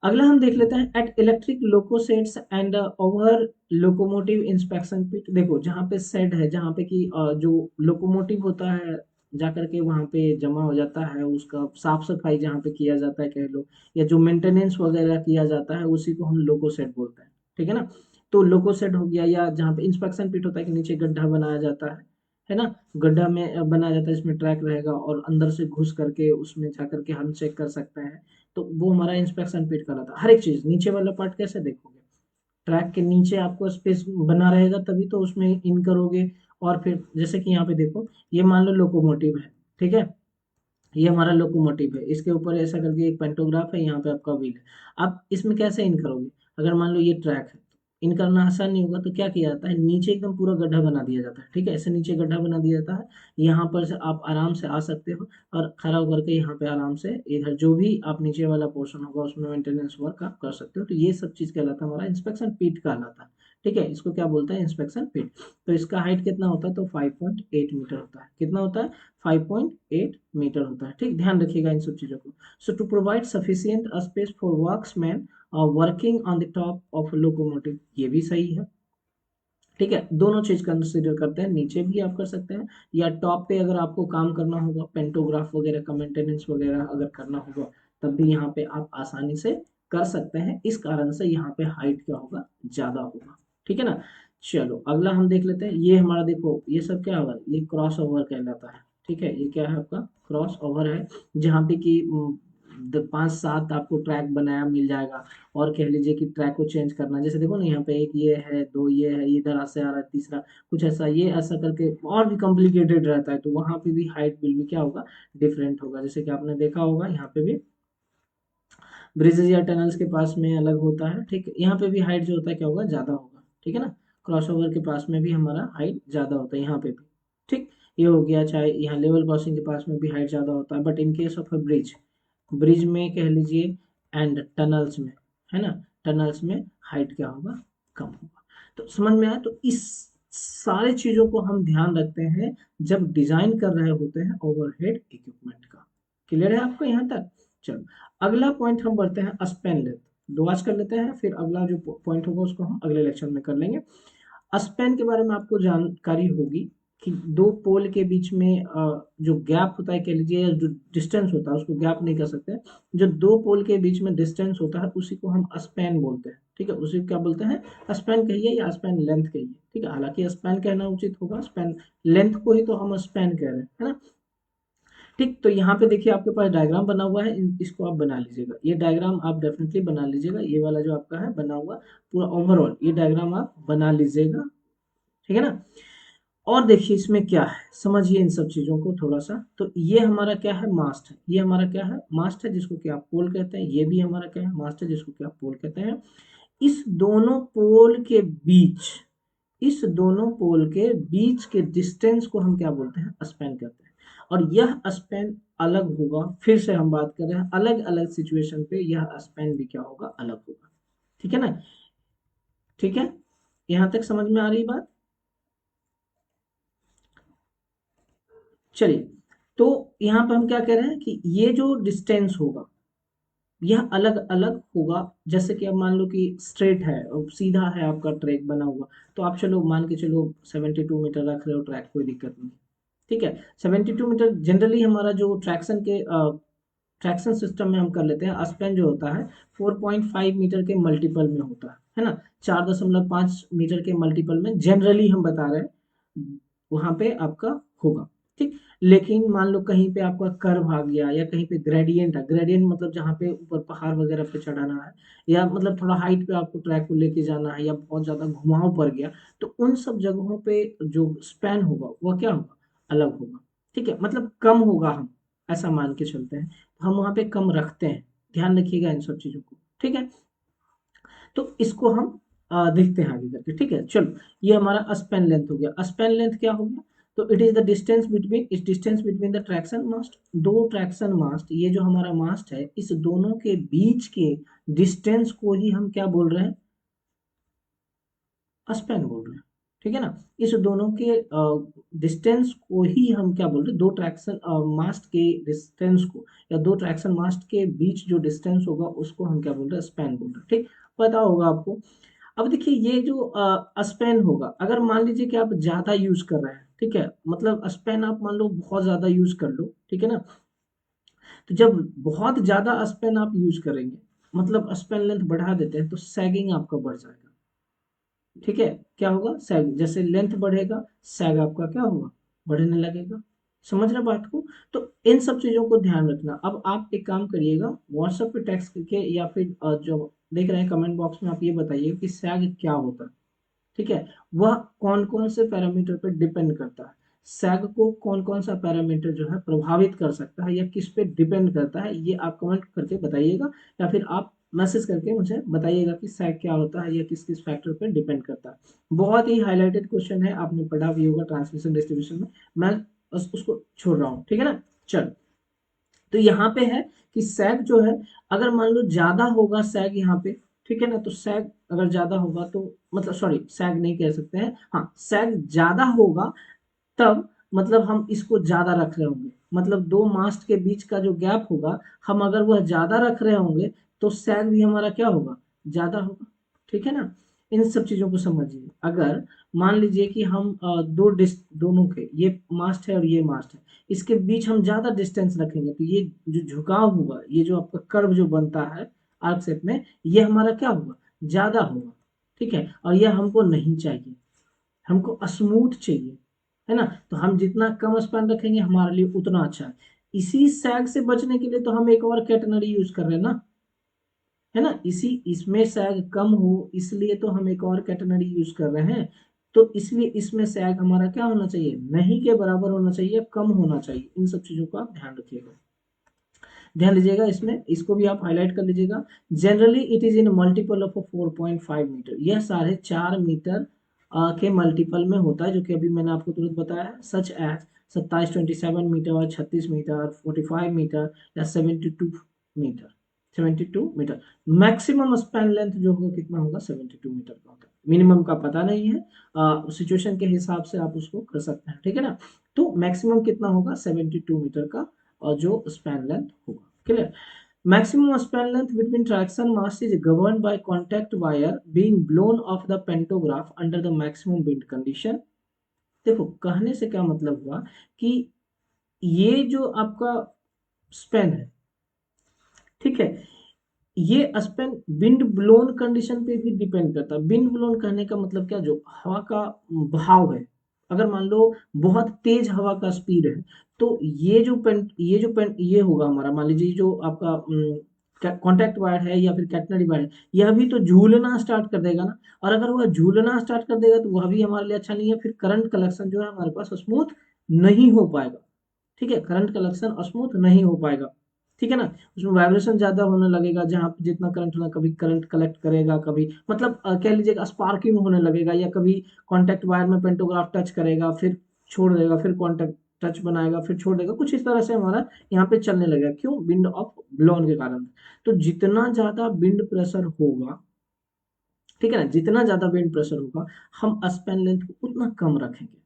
अगला हम देख लेते हैं at electric loco sets and over locomotive inspection pit. देखो जहाँ पे सेड है, जहाँ पे कि जो लोकोमोटिव होता है जाकर के वहाँ पे जमा हो जाता है, उसका साफ सफाई जहाँ पे किया जाता है कह लो, या जो मेंटेनेंस वगैरह किया जाता है उसी को हम लोको सेट बोलते हैं। ठीक है ना। तो लोको सेट हो गया, या जहाँ पे इंस्पेक्शन पिट होता है कि नीचे गड्ढा बनाया जाता है ना, गड्ढा में बनाया जाता है, इसमें ट्रैक रहेगा और अंदर से घुस करके उसमें जा करके हम चेक कर सकते हैं। तो वो हमारा इंस्पेक्शन पिट कहलाता है। हर एक चीज नीचे वाला पार्ट कैसे देखोगे, ट्रैक के नीचे आपको स्पेस बना रहेगा तभी तो उसमें इन करोगे। और फिर जैसे कि यहाँ पे देखो, ये मान लो लोकोमोटिव है, ठीक है, ये हमारा लोकोमोटिव है, इसके ऊपर ऐसा करके एक पेंटोग्राफ है, यहाँ पे आपका व्हील है। आप इसमें कैसे इन करोगे, अगर मान लो ये ट्रैक है, इन करना आसान नहीं होगा, तो क्या किया जाता है, नीचे एकदम पूरा गड्ढा बना दिया जाता है। ठीक है, ऐसे नीचे गड्ढा बना दिया जाता है, यहाँ पर से आप आराम से आ सकते हो और खड़ा होकर के यहाँ पे आराम से इधर जो भी आप नीचे वाला पोर्शन होगा उसमें मेंटेनेंस वर्क आप कर सकते हो। तो ये सब चीज कहलाता है हमारा इंस्पेक्शन पिट कहलाता है। ठीक है, इसको क्या बोलते हैं, इंस्पेक्शन पिट। तो इसका हाइट कितना होता है, तो 5.8 मीटर होता है। कितना होता है, 5.8 मीटर होता है। ठीक, ध्यान रखिएगा इन सब चीजों को। So to provide sufficient space for workmen working on the top of locomotive, ये भी सही है। ठीक है, दोनों चीज कंसिडर करते हैं, नीचे भी आप कर सकते हैं या टॉप पे अगर आपको काम करना होगा, पेंटोग्राफ वगैरह का मेंटेनेंस वगैरह अगर करना होगा तब भी यहाँ पे आप आसानी से कर सकते हैं। इस कारण से यहाँ पे हाइट क्या होगा, ज्यादा होगा। ठीक है ना। चलो अगला हम देख लेते हैं, ये हमारा देखो ये सब क्या होगा, ये क्रॉस ओवर कहलाता है। ठीक है, ये क्या है आपका, क्रॉस ओवर है, जहाँ पे कि 5-7 आपको ट्रैक बनाया मिल जाएगा। और कह लीजिए कि ट्रैक को चेंज करना, जैसे देखो ना यहाँ पे एक ये है, दो ये है, इधर से आ रहा है, तीसरा कुछ ऐसा, ये ऐसा करके और भी कॉम्प्लिकेटेड रहता है, तो वहां पे भी हाइट विल भी क्या होगा, डिफरेंट होगा। जैसे कि आपने देखा होगा यहाँ पे भी ब्रिजेज या टनल्स के पास में अलग होता है। ठीक, यहाँ पे भी हाइट जो होता है क्या होगा, ज्यादा होगा। ठीक है ना, क्रॉस ओवर के पास में भी हमारा हाइट ज्यादा होता है यहाँ पे भी। ठीक, ये हो गया, चाहे यहाँ लेवल क्रॉसिंग के पास में भी हाइट ज्यादा होता है, but in case of a bridge, bridge में कह लीजिए एंड टनल्स में, है ना, टनल्स में हाइट क्या होगा, कम होगा। तो समझ में आया, तो इस सारे चीजों को हम ध्यान रखते हैं जब डिजाइन कर रहे होते हैं ओवरहेड इक्विपमेंट का। क्लियर है आपको यहाँ तक। चलो अगला पॉइंट हम बढ़ते हैं, स्पैन लेंथ। दो आज कर लेते हैं, फिर अगला जो पॉइंट होगा उसको हम अगले लेक्चर में कर लेंगे। स्पैन के बारे में आपको जानकारी होगी कि दो पोल के बीच में जो गैप होता है, कह लीजिए जो डिस्टेंस होता है उसको गैप नहीं कर सकते, जो दो पोल के बीच में डिस्टेंस होता है उसी को हम स्पैन बोलते हैं। ठीक है, उसी को क्या बोलते हैं, स्पैन कहिए या स्पैन लेंथ कहिए। ठीक है, हालांकि स्पैन कहना उचित होगा, स्पैन लेंथ को ही तो हम स्पैन कह रहे हैं, है ना। ठीक, तो यहाँ पे देखिए आपके पास डायग्राम बना हुआ है, इसको आप बना लीजिएगा, ये डायग्राम आप डेफिनेटली बना लीजिएगा, ये वाला जो आपका है बना हुआ पूरा ओवरऑल ये डायग्राम आप बना लीजिएगा। ठीक है ना। और देखिए इसमें क्या है, समझिए इन सब चीजों को थोड़ा सा। तो ये हमारा क्या है, मास्ट है, ये हमारा क्या है, मास्ट है, जिसको कि आप पोल कहते हैं। ये भी हमारा क्या है, मास्ट है, जिसको कि आप पोल कहते हैं। इस दोनों पोल के बीच, इस दोनों पोल के बीच के डिस्टेंस को हम क्या बोलते हैं, स्पैन कहते हैं। और यह स्पैन अलग होगा, फिर से हम बात कर रहे हैं अलग अलग सिचुएशन पे यह स्पैन भी क्या होगा, अलग होगा। ठीक है ना। ठीक है, यहां तक समझ में आ रही बात। चलिए, तो यहाँ पे हम क्या कह रहे हैं कि ये जो डिस्टेंस होगा यह अलग अलग होगा। जैसे कि अब मान लो कि स्ट्रेट है और सीधा है आपका ट्रैक बना हुआ, तो आप चलो मान के चलो 72 मीटर रख रहे हो ट्रैक, कोई दिक्कत नहीं। ठीक है, 72 मीटर जनरली हमारा जो ट्रैक्शन सिस्टम में हम कर लेते हैं, स्पैन जो होता है 4.5 मीटर के मल्टीपल में होता है ना, 4.5 मीटर के मल्टीपल में जनरली हम बता रहे हैं वहां पे आपका होगा। ठीक, लेकिन मान लो कहीं पे आपका कर्व आ गया या कहीं पे ग्रेडियंट है, ग्रेडियंट मतलब जहाँ पे ऊपर पहाड़ वगैरह पे चढ़ाना है या मतलब थोड़ा हाइट पे आपको ट्रैक को लेके जाना है या बहुत ज्यादा घुमाव पड़ गया, तो उन सब जगहों पे जो स्पैन होगा वह क्या होगा, अलग होगा। ठीक है, मतलब कम होगा, हम ऐसा मान के चलते हैं, तो हम वहां पे कम रखते हैं। ध्यान रखिएगा इन सब चीजों को। ठीक है, तो इसको हम देखते हैं आगे करके। ठीक है, चलो, ये हमारा स्पैन लेंथ हो गया। स्पैन लेंथ क्या हो गया, तो it is the distance between, इस डिस्टेंस बिटवीन द ट्रैक्शन मास्ट, दो ट्रैक्शन मास्ट, ये जो हमारा मास्ट है इस दोनों के बीच के डिस्टेंस को ही हम क्या बोल रहे हैं, स्पैन बोल रहे हैं। ठीक है ना, इस दोनों के डिस्टेंस को ही हम क्या बोल रहे हैं, दो ट्रैक्शन मास्ट के डिस्टेंस को या दो ट्रैक्शन मास्ट के बीच जो डिस्टेंस होगा उसको हम क्या बोल रहे हैं, स्पैन बोल रहे हैं। ठीक, पता होगा आपको। अब देखिए ये जो स्पेन होगा, अगर मान लीजिए कि आप ज्यादा यूज कर रहे हैं, ठीक है, मतलब स्पेन आप मान लो बहुत ज्यादा यूज कर लो, ठीक है ना, तो जब बहुत ज्यादा स्पेन आप यूज करेंगे, मतलब स्पेन लेंथ बढ़ा देते हैं, तो सैगिंग आपका बढ़ जाएगा। ठीक है, क्या होगा, सैग, जैसे लेंथ बढ़ेगा सैग आपका क्या होगा, बढ़ने लगेगा। समझ रहे बात को। तो इन सब चीजों को ध्यान रखना। अब आप एक काम करिएगा, व्हाट्सएप पे टेक्स्ट करके या फिर जो देख रहे हैं कमेंट बॉक्स में आप ये बताइए कि सैग क्या होता है। ठीक है, वह कौन कौन से पैरामीटर पर डिपेंड करता है, सैग को कौन कौन सा पैरामीटर जो है प्रभावित कर सकता है या किस पे डिपेंड करता है, ये आप कमेंट करके बताइएगा या फिर आप मैसेज करके मुझे बताइएगा कि सैग क्या होता है या किस किस फैक्टर पे डिपेंड करता है। बहुत ही हाईलाइटेड क्वेश्चन है, आपने पढ़ा भी होगा ट्रांसमिशन डिस्ट्रीब्यूशन में, मैं बस उसको छोड़ रहा हूँ। ठीक है ना, चल, तो यहाँ पे है कि सैग जो है, अगर मान लो ज्यादा होगा सैग यहाँ पे, ठीक है ना, तो सैग अगर ज्यादा होगा तो मतलब सॉरी सैग नहीं कह सकते हैं, हाँ सैग ज्यादा होगा तब मतलब हम इसको ज्यादा रख रहे होंगे, मतलब दो मास्ट के बीच का जो गैप होगा हम अगर वह ज्यादा रख रहे होंगे तो सैग भी हमारा क्या होगा, ज्यादा होगा। ठीक है ना, इन सब चीजों को समझिए। अगर मान लीजिए कि हम दोनों के, ये मास्ट है और ये मास्ट है, इसके बीच हम ज्यादा डिस्टेंस रखेंगे तो ये जो झुकाव होगा, ये जो आपका कर्व जो बनता है आर्क शेप में, ये हमारा क्या होगा, ज्यादा होगा। ठीक है, और यह हमको नहीं चाहिए, हमको स्मूथ चाहिए, है ना, तो हम जितना कम स्पैन रखेंगे हमारे लिए उतना अच्छा है। इसी सैग से बचने के लिए तो हम एक और कैटेनरी यूज कर रहे हैं ना, है ना, इसी इसमें सैग कम हो इसलिए तो हम एक और कैटेनरी यूज कर रहे हैं। तो इसलिए इसमें सैग हमारा क्या होना चाहिए, नहीं के बराबर होना चाहिए, कम होना चाहिए। इन सब चीजों का आप ध्यान रखिएगा, ध्यान दीजिएगा, इसमें इसको भी आप हाईलाइट कर लीजिएगा। Generally it is in multiple of 4.5 metre, यह 4.5 मीटर के मल्टीपल में होता है, जो कि अभी मैंने आपको तुरंत बताया है, such as 27-27 metre, 36 metre, 45 metre या 72 metre. 72 metre maximum span length जो होगा कितना होगा, 72 मीटर का होगा। मिनिमम का पता नहीं है, सिचुएशन के हिसाब से आप उसको कर सकते हैं। ठीक है ना, तो मैक्सिमम कितना होगा, 72 मीटर का और जो स्पैन लेंथ होगा। Clear, maximum span length between traction mast is governed by contact wire being blown off the pantograph under the maximum wind condition। देखो कहने से क्या मतलब हुआ कि ये जो आपका स्पेन है, ठीक है, ये स्पेन विंड ब्लोन कंडीशन पे भी डिपेंड करता है। विंड ब्लोन कहने का मतलब क्या, जो हवा का बहाव है, अगर मान लो बहुत तेज हवा का स्पीड है, तो ये जो पेंट ये होगा हमारा, मान लीजिए जो आपका कॉन्टैक्ट वायर है या फिर कैटनरी वायर है, यह भी तो झूलना स्टार्ट कर देगा ना, और अगर वह झूलना स्टार्ट कर देगा तो वह भी हमारे लिए अच्छा नहीं है, फिर करंट कलेक्शन जो है हमारे पास स्मूथ नहीं हो पाएगा। ठीक है, करंट कलेक्शन स्मूथ नहीं हो पाएगा। ठीक है ना, उसमें वाइब्रेशन ज्यादा होने लगेगा, जहां पे जितना करंट होना, कभी करंट कलेक्ट करेगा, कभी मतलब कह लीजिएगा स्पार्किंग होने लगेगा, या कभी कांटेक्ट वायर में पेंटोग्राफ टच करेगा फिर छोड़ देगा, फिर कांटेक्ट टच बनाएगा फिर छोड़ देगा, कुछ इस तरह से हमारा यहाँ पे चलने लगेगा। क्यों, विंड ऑफ ब्लोन के कारण। तो जितना ज्यादा विंड प्रेशर होगा, ठीक है ना, जितना ज्यादा विंड प्रेशर होगा हम स्पैन लेंथ को उतना कम रखेंगे।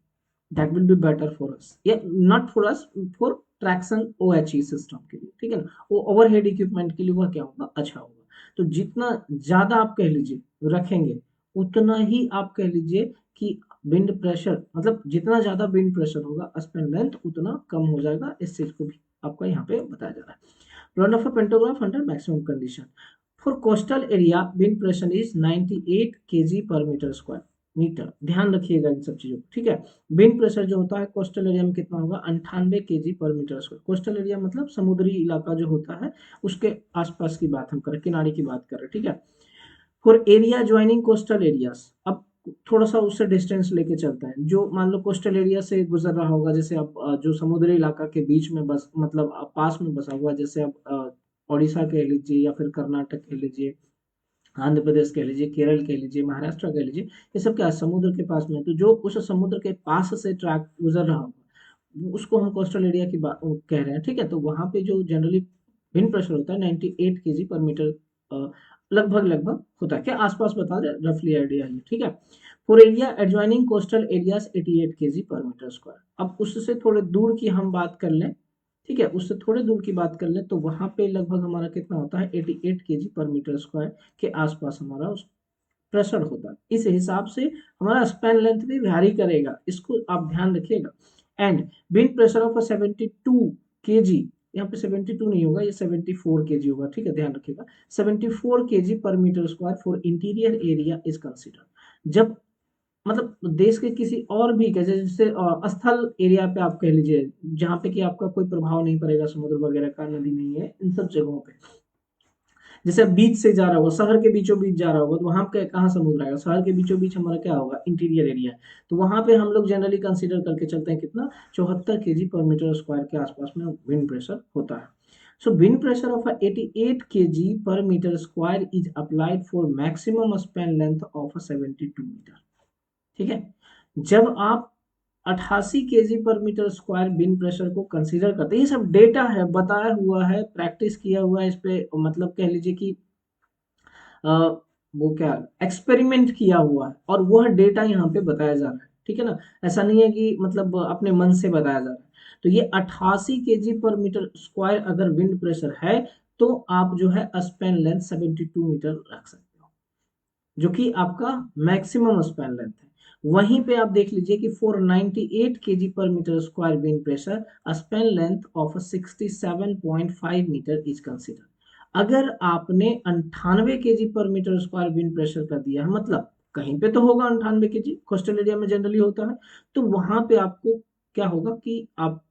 That will be better for us, या not for us, for traction OHE system के लिए, ठीक है ना, वो ओवरहेड इक्विपमेंट के लिए वह क्या होगा, अच्छा होगा। तो जितना ज्यादा आप कह लीजिए रखेंगे, उतना ही आप कह लीजिए कि विंड प्रेशर, मतलब जितना ज्यादा विंड प्रेशर होगा स्पैन लेंथ उतना कम हो जाएगा। इस चीज को भी आपका यहाँ पे बताया जा रहा है। Run of a pantograph under maximum condition for coastal area wind pressure is 98 kg per metre square metre. ध्यान रखिएगा इन सब चीजों को, ठीक है। विंड प्रेशर जो होता है कोस्टल एरिया में कितना होगा, 98 kg per metre square. Coastal area मतलब समुद्री इलाका जो होता है उसके आसपास की बात हम करें, किनारे की बात करें, ठीक है। For area joining coastal areas, अब थोड़ा सा उससे डिस्टेंस लेके चलता है, जो मान लो कोस्टल एरिया से गुजर रहा होगा, जैसे अब जो समुद्री इलाका के बीच में बस मतलब पास में बसा हुआ, जैसे अब उड़ीसा कह लीजिए या फिर कर्नाटक कह लीजिए, आंध्र प्रदेश कह लीजिए, केरल कह लीजिए, महाराष्ट्र कह लीजिए, ये सब क्या है, समुद्र के पास में है। तो जो उस समुद्र के पास से ट्रैक गुजर रहा होगा उसको हम कोस्टल एरिया की बात कह रहे हैं, ठीक है। तो वहां पे जो जनरली विंड प्रेशर होता है 98 kg पर मीटर लगभग लगभग होता है, क्या आसपास बता रहे, रफली आइडिया है, ठीक है। For area adjoining coastal areas 88 kg per metre square. अब उससे थोड़े दूर की हम बात कर लें, ठीक है, उससे थोड़े दूर की बात कर लें तो वहां पे लगभग हमारा कितना होता है, 88 kg पर मीटर स्क्वायर के आसपास हमारा उस प्रेशर होता है। इस हिसाब से हमारा स्पैन लेंथ भी वैरी करेगा, इसको आप ध्यान रखिएगा। And wind pressure of 72 kg, यहाँ पे 72 नहीं होगा, ये 74 kg होगा, ठीक है, ध्यान रखिएगा। 74 kg per metre square for interior area is consider. जब मतलब देश के किसी और भी जैसे स्थल एरिया पे आप कह लीजिए, जहाँ पे कि आपका कोई प्रभाव नहीं पड़ेगा समुद्र वगैरह का, नदी नहीं है, इन सब जगहों पे, जैसे बीच से जा रहा होगा, शहर के बीचों बीच जा रहा होगा, तो वहां पे कहाँ समुद्र आएगा, शहर के बीचों बीच हमारा क्या होगा, इंटीरियर एरिया। तो वहां पे हम लोग जनरली कंसीडर करके चलते हैं कितना, 74 kg पर मीटर स्क्वायर के आसपास में विंड प्रेशर होता है। So wind pressure of 88 kg per metre square is applied for maximum span length of 72 metre, ठीक है। जब आप 88 kg per metre square wind pressure को कंसीडर करते हैं, ये सब डेटा है, बताया हुआ है, प्रैक्टिस किया हुआ है इस पे, मतलब कह लीजिए कि अ, वो क्या एक्सपेरिमेंट किया हुआ है और वह डेटा यहाँ पे बताया जा रहा है, ठीक है ना। ऐसा नहीं है कि मतलब अपने मन से बताया जा रहा है। तो ये 88 kg पर मीटर स्क्वायर अगर विंड प्रेशर है तो आप जो है स्पैन लेंथ 72 मीटर रख सकते हो, जो कि आपका मैक्सिमम स्पैन लेंथ है। वहीं पे आप देख लीजिए कि 498 kg per metre square wind pressure span length of 67.5 metre is consider. अगर आपने 98 kg per metre square wind pressure कर दिया है, मतलब कहीं पे तो होगा 98 kg, कोस्टल एरिया में जनरली होता है, तो वहां पे आपको क्या होगा कि आप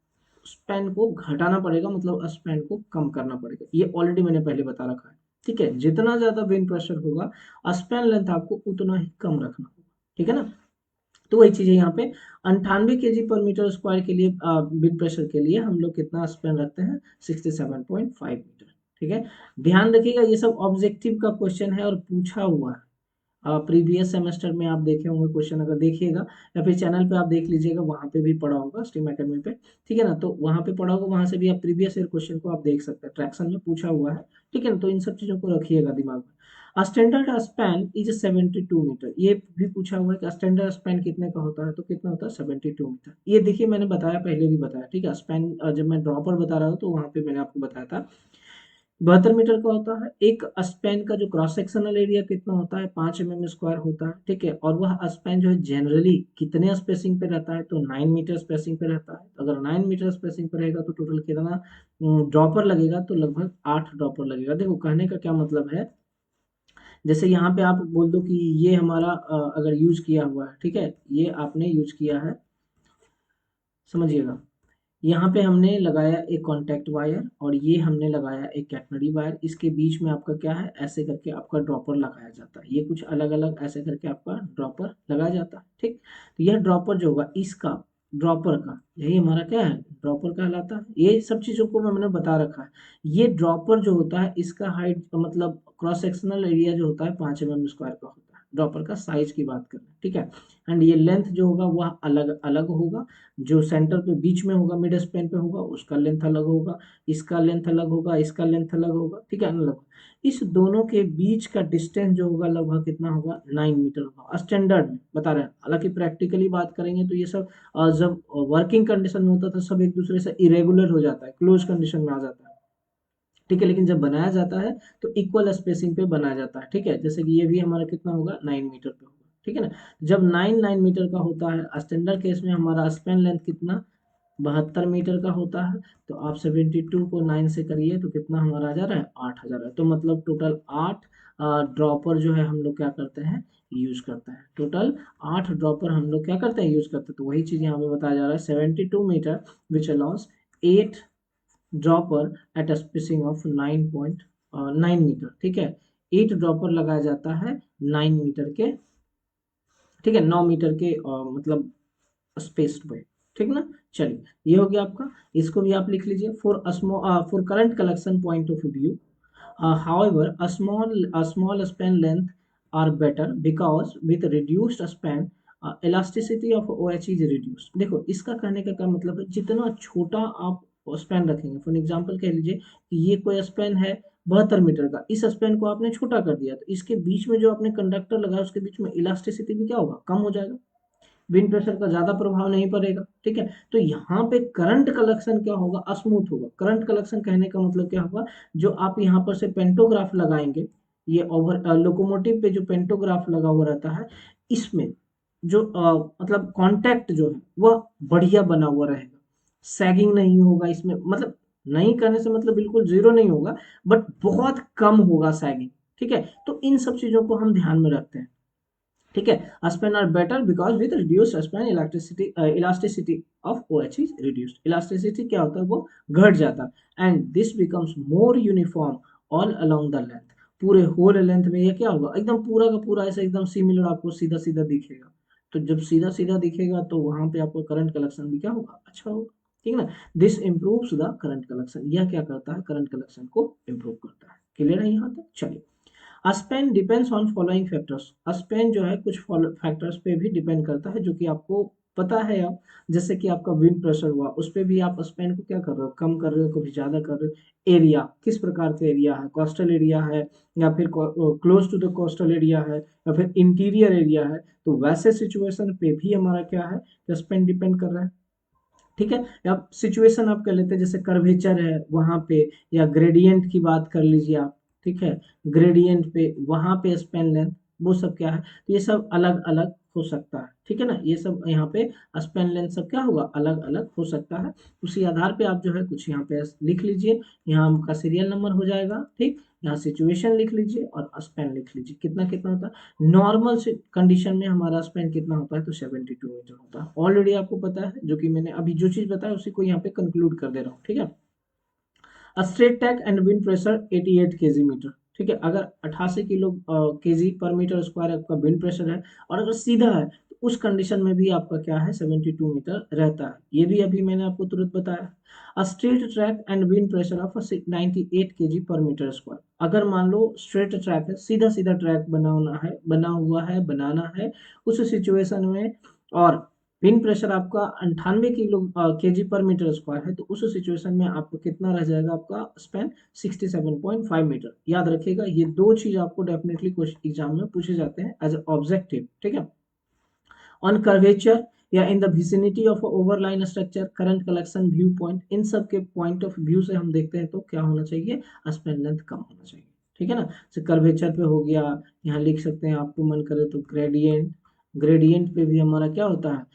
स्पैन को घटाना पड़ेगा, मतलब स्पैन को कम करना पड़ेगा। ये ऑलरेडी मैंने पहले बता रखा है, ठीक है। जितना ज्यादा विंड प्रेशर होगा स्पैन लेंथ आपको उतना ही कम रखना होगा, ठीक है ना। तो वही चीज है यहाँ पे, 98 kg पर मीटर स्क्वायर के लिए विंड प्रेशर के लिए हम लोग कितना स्पैन रखते हैं, 67.5 मीटर, ठीक है। ध्यान रखिएगा ये सब ऑब्जेक्टिव का क्वेश्चन है और पूछा हुआ है। प्रीवियस सेमेस्टर में आप देखे होंगे क्वेश्चन, अगर देखिएगा या फिर चैनल पे आप देख लीजिएगा, वहां पे भी पढ़ा होगा स्ट्रीम एकेडमी पे, ठीक है ना। तो वहां पे पढ़ा होगा, वहां से भी आप प्रीवियस ईयर क्वेश्चन को आप देख सकते हैं, ट्रैक्शन में पूछा हुआ है, ठीक है ना। तो इन सब चीजों को रखिएगा दिमाग में। स्टैंडर्ड स्पैन इज 72 मीटर, ये भी पूछा हुआ है कि स्टैंडर्ड स्पैन कितने का होता है, तो कितना होता है 72 मीटर। ये देखिए मैंने बताया, पहले भी बताया, ठीक है। स्पैन जब मैं ड्रॉपर बता रहा हूँ तो वहां पे मैंने आपको बताया था 72 मीटर का होता है। एक स्पैन का जो क्रॉस सेक्शनल एरिया कितना होता है, 5 स्क्वायर होता है, ठीक है। और वह स्पैन जो है जनरली कितने स्पेसिंग पे रहता है, तो 9 मीटर स्पेसिंग पे रहता है। तो अगर 9 मीटर स्पेसिंग पे रहेगा तो टोटल कितना ड्रॉपर लगेगा, तो लगभग 8 ड्रॉपर लगेगा। देखो कहने का क्या मतलब है, जैसे यहाँ पे आप बोल दो कि ये हमारा अगर यूज किया हुआ है, ठीक है, ये आपने यूज किया है, समझिएगा। यहाँ पे हमने लगाया एक कॉन्टैक्ट वायर और ये हमने लगाया एक कैटनरी वायर, इसके बीच में आपका क्या है, ऐसे करके आपका ड्रॉपर लगाया जाता है। ये कुछ अलग अलग ऐसे करके आपका ड्रॉपर लगाया जाता है, ठीक। तो यह ड्रॉपर जो होगा इसका, ड्रॉपर का, यही हमारा क्या है, ड्रॉपर कहलाता है। ये सब चीजों को मैंने बता रखा है। ये ड्रॉपर जो होता है इसका हाइट मतलब क्रॉस सेक्शनल एरिया जो होता है 5 स्क्वायर का होता है, ड्रॉपर का साइज की बात कर रहे हैं, ठीक है। एंड ये लेंथ जो होगा वह अलग अलग होगा, जो सेंटर पे बीच में होगा मिड स्पैन पे होगा उसका लेंथ अलग होगा, इसका लेंथ अलग होगा, इसका लेंथ अलग होगा, ठीक है, अलग। इस दोनों के बीच का डिस्टेंस जो होगा लगभग कितना होगा 9 मीटर होगा स्टैंडर्ड में बता रहे हैं। हालांकि प्रैक्टिकली बात करेंगे तो ये सब जब वर्किंग कंडीशन में होता है तो सब एक दूसरे से इरेगुलर हो जाता है, क्लोज कंडीशन में आ जाता है, ठीक है। लेकिन जब बनाया जाता है तो इक्वल स्पेसिंग पे बनाया जाता है, ठीक है। जैसे कि ये भी हमारा कितना होगा 9 मीटर पे होगा, ठीक है ना। जब 9 मीटर का होता है स्टैंडर्ड केस में हमारा स्पैन लेंथ कितना 72 मीटर का होता है। तो आप 72 को 9 से करिए तो कितना हमारा आ जा रहा है 8 आ जा रहा है। तो मतलब टोटल 8 ड्रॉपर जो है हम लोग क्या करते हैं यूज करते हैं, टोटल 8 ड्रॉपर हम लोग क्या करते हैं यूज करते हैं। तो वही चीज यहाँ पे बताया जा रहा है 72 metre which allowance 8 dropper at spacing of 9.9 metre, ठीक है। 8 ड्रॉपर लगाया जाता है 9 मीटर के, ठीक है, 9 मीटर के मतलब स्पेस पे, ठीक ना। चलिए ये हो गया आपका, इसको भी आप लिख लीजिए। For current collection point of view, however a small span length are better because with reduced span elasticity of OH is reduced। देखो इसका कहने का क्या मतलब है, जितना छोटा आप स्पैन रखेंगे, फॉर एग्जांपल कह लीजिए कि ये कोई स्पैन है 72 मीटर का, इस स्पैन को आपने छोटा कर दिया तो इसके बीच में जो आपने कंडक्टर लगाया उसके बीच में इलास्टिसिटी भी क्या होगा कम हो जाएगा, विंड प्रेशर का ज्यादा प्रभाव नहीं पड़ेगा, ठीक है। तो यहाँ पे करंट कलेक्शन क्या होगा स्मूथ होगा। करंट कलेक्शन कहने का मतलब क्या होगा, जो आप यहाँ पर से पेंटोग्राफ लगाएंगे, ये ओवर लोकोमोटिव पे जो पेंटोग्राफ लगा हुआ रहता है इसमें जो मतलब कांटेक्ट जो है वह बढ़िया बना हुआ रहेगा, सैगिंग नहीं होगा इसमें, मतलब नहीं करने से मतलब बिल्कुल जीरो नहीं होगा बट बहुत कम होगा सैगिंग, ठीक है। तो इन सब चीजों को हम ध्यान में रखते हैं, ठीक है। Span are better because with reduce span elasticity of OH is reduced. Elasticity क्या होता है वो घट जाता है and this becomes more uniform all along the length. पूरे होल लेंथ में ये क्या होगा एकदम पूरा का पूरा ऐसा एकदम सिमिलर आपको सीधा सीधा दिखेगा। तो जब सीधा सीधा दिखेगा तो वहां पे आपको करंट कलेक्शन भी क्या होगा अच्छा होगा, ठीक है ना। This improves the current collection, यह क्या करता है करंट कलेक्शन को इंप्रूव करता है। क्लियर है यहाँ तक, चलिए। Spain depends on following factors. Spain जो है कुछ फैक्टर्स पे भी डिपेंड करता है जो कि आपको पता है। अब जैसे कि आपका विंड प्रेशर हुआ उस पे भी आप स्पेन को क्या कर रहे हो कम कर रहे हो कभी ज्यादा कर रहे हो। एरिया किस प्रकार का एरिया है, कोस्टल एरिया है या फिर close to the coastal area है या फिर इंटीरियर एरिया है, तो वैसे सिचुएशन पे भी हमारा क्या है स्पेन डिपेंड कर रहा है, ठीक है। या सिचुएशन आप कर लेते हैं जैसे कर्वेचर है वहां पे, या ग्रेडियंट की बात कर लीजिए आप, ठीक है। ग्रेडियंट पे वहां पे स्पेन लेंथ वो सब क्या है, तो ये सब अलग अलग हो सकता है, ठीक है ना। ये सब यहाँ पे स्पेन लेंथ सब क्या होगा अलग अलग हो सकता है। उसी आधार पे आप जो है कुछ यहाँ पे लिख लीजिए, यहाँ आपका सीरियल नंबर हो जाएगा, ठीक। यहाँ सिचुएशन लिख लीजिए और स्पेन लिख लीजिए कितना कितना होता है। नॉर्मल कंडीशन में हमारा स्पेन कितना होता है तो 72 मीटर होता है, ऑलरेडी आपको पता है। जो कि मैंने अभी जो चीज बताया उसी को यहाँ पे कंक्लूड कर दे रहा हूँ, ठीक है। Straight track and wind pressure 88 KG metre, ठीक है। अगर 88 kilo KG per metre square आपका विंड प्रेशर है और अगर सीधा है तो उस कंडीशन में भी आपका क्या है 72 मीटर रहता है। ये भी अभी मैंने आपको तुरंत बताया। Straight track and wind pressure of 98 KG per metre square. अगर मान लो स्ट्रेट ट्रैक है, सीधा सीधा ट्रैक बना हुआ है बनाना है उस सिचुएशन में, और विंड प्रेशर आपका 98 केजी पर मीटर स्क्वायर है, तो उस सिचुएशन में आपको कितना रह जाएगा आपका स्पैन 67.5 मीटर। याद रखिएगा ये दो चीज आपको डेफिनेटली क्वेश्चन एग्जाम में पूछे जाते हैं एज ऑब्जेक्टिव, ठीक है। ऑन कर्वेचर या in the vicinity of overline structure current collection view point, इन सब के पॉइंट ऑफ व्यू से हम देखते हैं तो क्या होना चाहिए स्पैन लेंथ कम होना चाहिए, ठीक है ना। जैसे कर्वेचर पे हो गया, यहाँ लिख सकते हैं आपको मन करे तो ग्रेडियंट, ग्रेडियंट पे भी हमारा क्या होता है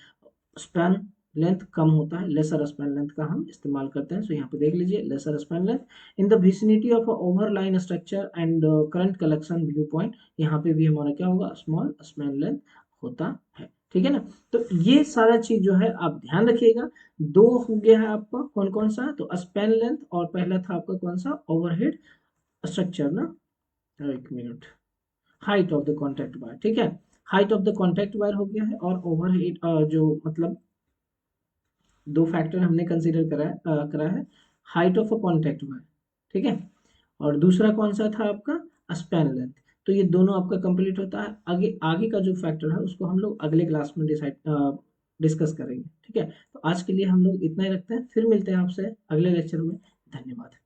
स्पैन लेंथ कम होता है, लेसर स्पैन लेंथ का हम इस्तेमाल करते हैं। सो यहाँ पे देख लीजिए lesser span length in the vicinity of overline structure and current collection view point, यहाँ पे भी हमारा क्या होगा स्मॉल स्पैन लेंथ होता है, ठीक है ना। तो ये सारा चीज जो है आप ध्यान रखिएगा। दो हो गया है आपका कौन कौन सा, तो स्पैन लेंथ और पहला था आपका कौन सा ओवरहेड स्ट्रक्चर ना, एक minute, height of the contact wire, ठीक है। Height of the contact wire हो गया है और ओवरहेड जो मतलब दो फैक्टर हमने कंसीडर करा है, height of a contact wire, ठीक है। और दूसरा कौन सा था आपका स्पैन लेंथ। तो ये दोनों आपका कंप्लीट होता है। आगे आगे का जो फैक्टर है उसको हम लोग अगले क्लास में डिस्कस करेंगे। ठीक है, तो आज के लिए हम लोग इतना ही रखते हैं, फिर मिलते हैं आपसे अगले लेक्चर में। धन्यवाद।